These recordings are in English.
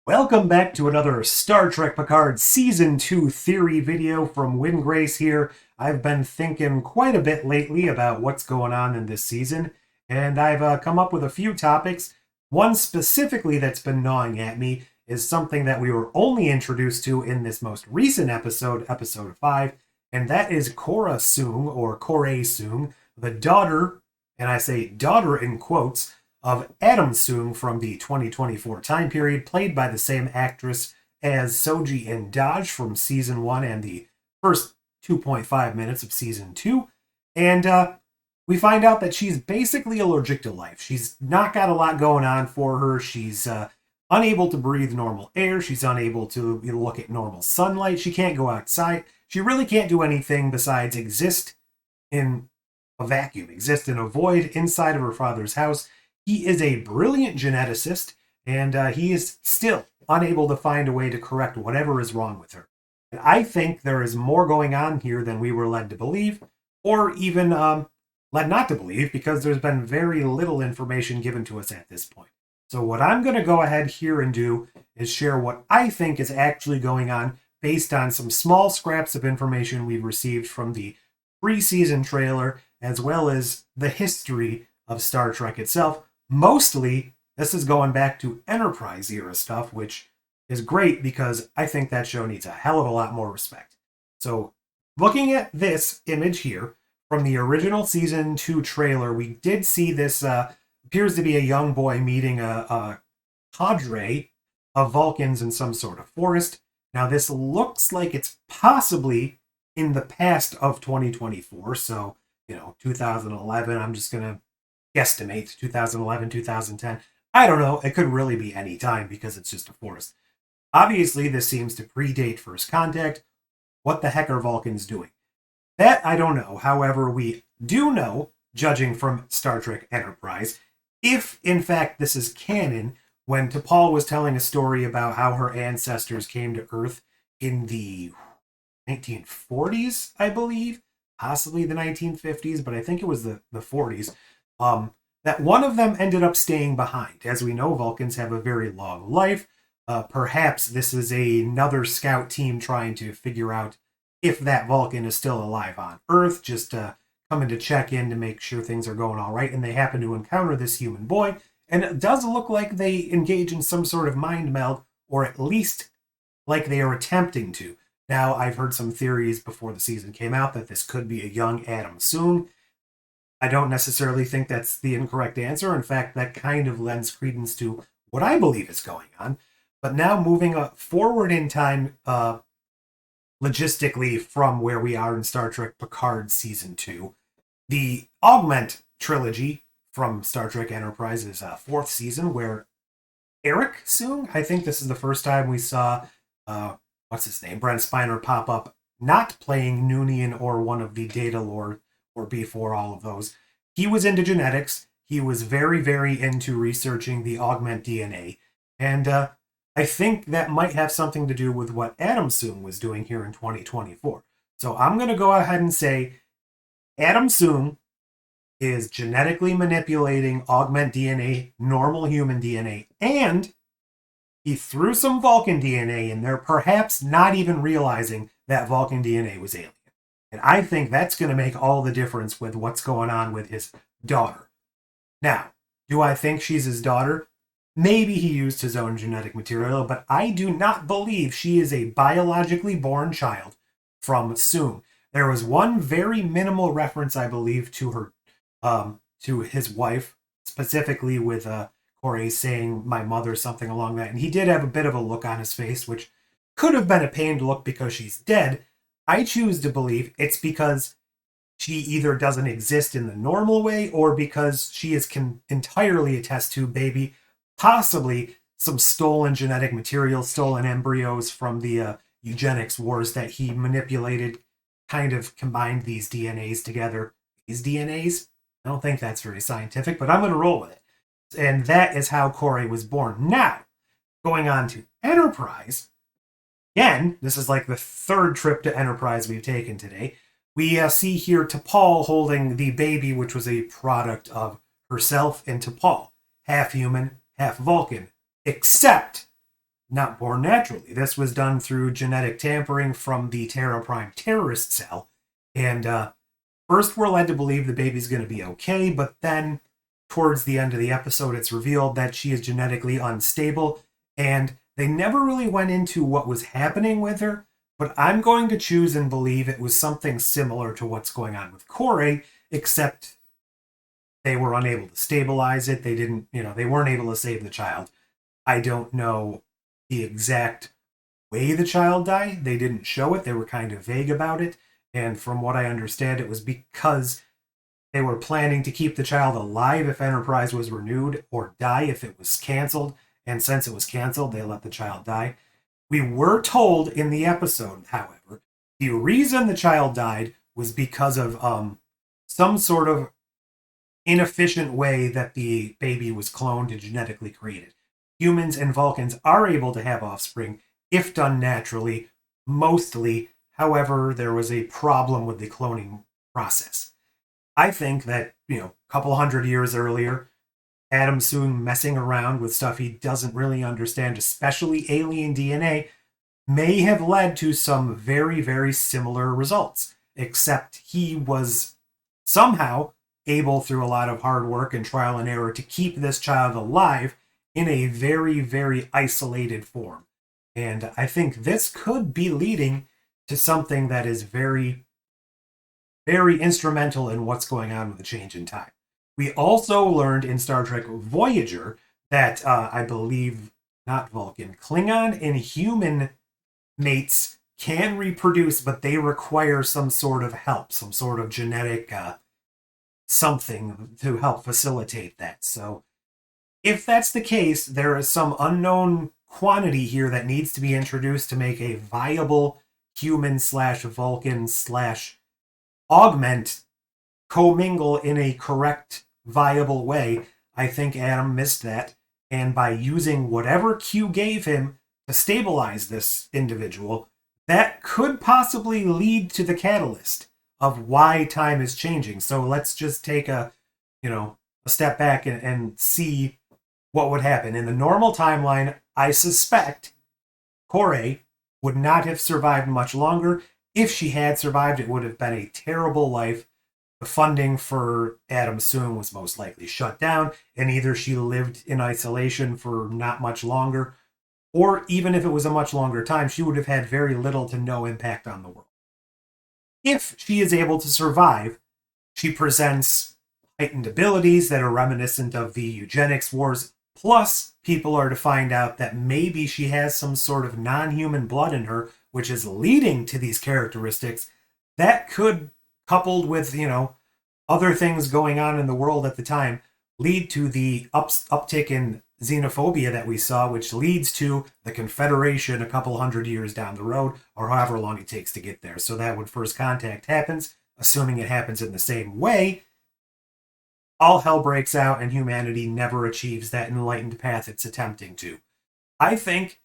Welcome back to another Star Trek Picard Season 2 theory video from Grace here. I've been thinking quite a bit lately about what's going on in this season, and I've come up with a few topics. One specifically that's been gnawing at me is something that we were only introduced to in this most recent episode, episode 5, and that is Kore Soong, or Kore Soong, the daughter, and I say daughter in quotes, of Adam Soong from the 2024 time period, played by the same actress as Soji and Dodge from season 1 and the first 2.5 minutes of season 2. And we find out that she's basically allergic to life. She's not got a lot going on for her. She's unable to breathe normal air. She's unable to look at normal sunlight. She can't go outside. She really can't do anything besides exist in a vacuum, exist in a void inside of her father's house. He is a brilliant geneticist, and he is still unable to find a way to correct whatever is wrong with her. And I think there is more going on here than we were led to believe, or even led not to believe, because there's been very little information given to us at this point. So what I'm going to go ahead here and do is share what I think is actually going on based on some small scraps of information we've received from the pre-season trailer, as well as the history of Star Trek itself. Mostly, this is going back to Enterprise era stuff, which is great because I think that show needs a hell of a lot more respect. So, looking at this image here from the original season 2 trailer, we did see this appears to be a young boy meeting a cadre of Vulcans in some sort of forest. Now, this looks like it's possibly in the past of 2024, so, 2011. I'm just going to guesstimate 2011, 2010. I don't know. It could really be any time because it's just a forest. Obviously, this seems to predate First Contact. What the heck are Vulcans doing? That I don't know. However, we do know, judging from Star Trek Enterprise, if in fact this is canon, when T'Pol was telling a story about how her ancestors came to Earth in the 1940s, I believe, possibly the 1950s, but I think it was the 40s. That one of them ended up staying behind. As we know, Vulcans have a very long life. Perhaps this is another scout team trying to figure out if that Vulcan is still alive on Earth, just coming to check in to make sure things are going all right. And they happen to encounter this human boy. And it does look like they engage in some sort of mind meld, or at least like they are attempting to. Now, I've heard some theories before the season came out that this could be a young Adam Soong. I don't necessarily think that's the incorrect answer. In fact, that kind of lends credence to what I believe is going on. But now moving forward in time, logistically from where we are in Star Trek Picard Season 2, the Augment trilogy from Star Trek Enterprise is fourth season, where Eric Soong, I think this is the first time we saw, what's his name, Brent Spiner pop up, not playing Noonien or one of the Data Lord, or before all of those. He was into genetics. He was very, very into researching the augment DNA. And I think that might have something to do with what Adam Soong was doing here in 2024. So I'm going to go ahead and say Adam Soong is genetically manipulating augment DNA, normal human DNA, and he threw some Vulcan DNA in there, perhaps not even realizing that Vulcan DNA was alien. And I think that's going to make all the difference with what's going on with his daughter. Now, do I think she's his daughter? Maybe he used his own genetic material, but I do not believe she is a biologically born child from Soong. There was one very minimal reference, I believe, to her, to his wife, specifically with Kore saying "my mother," something along that. And he did have a bit of a look on his face, which could have been a pained look because she's dead. I choose to believe it's because she either doesn't exist in the normal way, or because she is entirely a test tube baby, possibly some stolen genetic material, stolen embryos from the eugenics wars that he manipulated, kind of combined these DNAs together. These DNAs? I don't think that's very scientific, but I'm going to roll with it. And that is how Kore was born. Now, going on to Enterprise. Again, this is like the third trip to Enterprise we've taken today. We see here T'Pol holding the baby, which was a product of herself and T'Pol. Half human, half Vulcan. Except not born naturally. This was done through genetic tampering from the Terra Prime terrorist cell. And first, we're led to believe the baby's going to be okay, but then towards the end of the episode, it's revealed that she is genetically unstable, and they never really went into what was happening with her, but I'm going to choose and believe it was something similar to what's going on with Kore, except they were unable to stabilize it. They didn't, they weren't able to save the child. I don't know the exact way the child died. They didn't show it. They were kind of vague about it. And from what I understand, it was because they were planning to keep the child alive if Enterprise was renewed, or die if it was canceled. And since it was canceled, they let the child die. We were told in the episode, however, the reason the child died was because of some sort of inefficient way that the baby was cloned and genetically created. Humans and Vulcans are able to have offspring if done naturally, mostly. However, there was a problem with the cloning process. I think that, a couple hundred years earlier, Adam Soong messing around with stuff he doesn't really understand, especially alien DNA, may have led to some very, very similar results, except he was somehow able, through a lot of hard work and trial and error, to keep this child alive in a very, very isolated form. And I think this could be leading to something that is very, very instrumental in what's going on with the change in time. We also learned in Star Trek Voyager that I believe not Vulcan, Klingon and human mates can reproduce, but they require some sort of help, some sort of genetic something to help facilitate that. So if that's the case, there is some unknown quantity here that needs to be introduced to make a viable human / Vulcan / augment commingle in a correct, viable way. I think Adam missed that, and by using whatever Q gave him to stabilize this individual, that could possibly lead to the catalyst of why time is changing. So let's just take a step back and see what would happen. In the normal timeline, I suspect Kore would not have survived much longer. If she had survived, it would have been a terrible life. The funding for Adam Soong was most likely shut down, and either she lived in isolation for not much longer, or even if it was a much longer time, she would have had very little to no impact on the world. If she is able to survive, she presents heightened abilities that are reminiscent of the eugenics wars, plus people are to find out that maybe she has some sort of non-human blood in her, which is leading to these characteristics. That could, coupled with, other things going on in the world at the time, lead to the uptick in xenophobia that we saw, which leads to the Confederation a couple hundred years down the road, or however long it takes to get there. So that when First Contact happens, assuming it happens in the same way, all hell breaks out and humanity never achieves that enlightened path it's attempting to. I think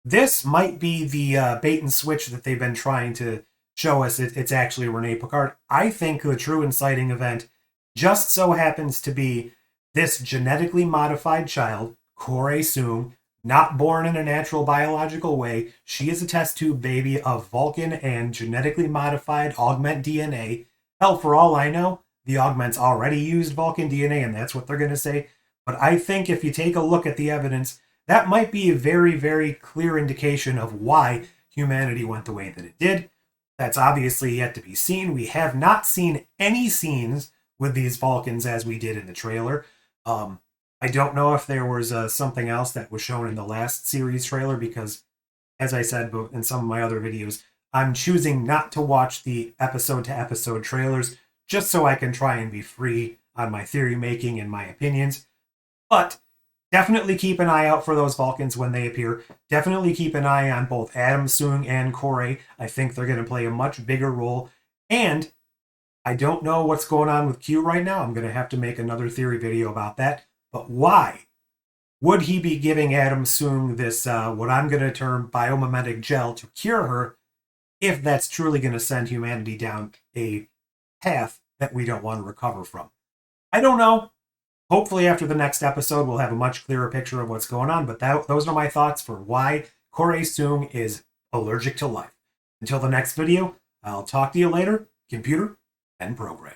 this might be the bait and switch that they've been trying to show us. It's actually Rene Picard. I think the true inciting event just so happens to be this genetically modified child, Kore Soong, not born in a natural biological way. She is a test tube baby of Vulcan and genetically modified augment DNA. Hell, for all I know, the augments already used Vulcan DNA, and that's what they're going to say. But I think if you take a look at the evidence, that might be a very, very clear indication of why humanity went the way that it did. That's obviously yet to be seen. We have not seen any scenes with these Vulcans as we did in the trailer. I don't know if there was something else that was shown in the last series trailer, because, as I said in some of my other videos, I'm choosing not to watch the episode-to-episode trailers just so I can try and be free on my theory making and my opinions. But definitely keep an eye out for those Vulcans when they appear. Definitely keep an eye on both Adam Soong and Kore. I think they're going to play a much bigger role. And I don't know what's going on with Q right now. I'm going to have to make another theory video about that. But why would he be giving Adam Soong this, what I'm going to term biomimetic gel to cure her, if that's truly going to send humanity down a path that we don't want to recover from? I don't know. Hopefully after the next episode, we'll have a much clearer picture of what's going on, but those are my thoughts for why Kore Soong is allergic to life. Until the next video, I'll talk to you later, computer and program.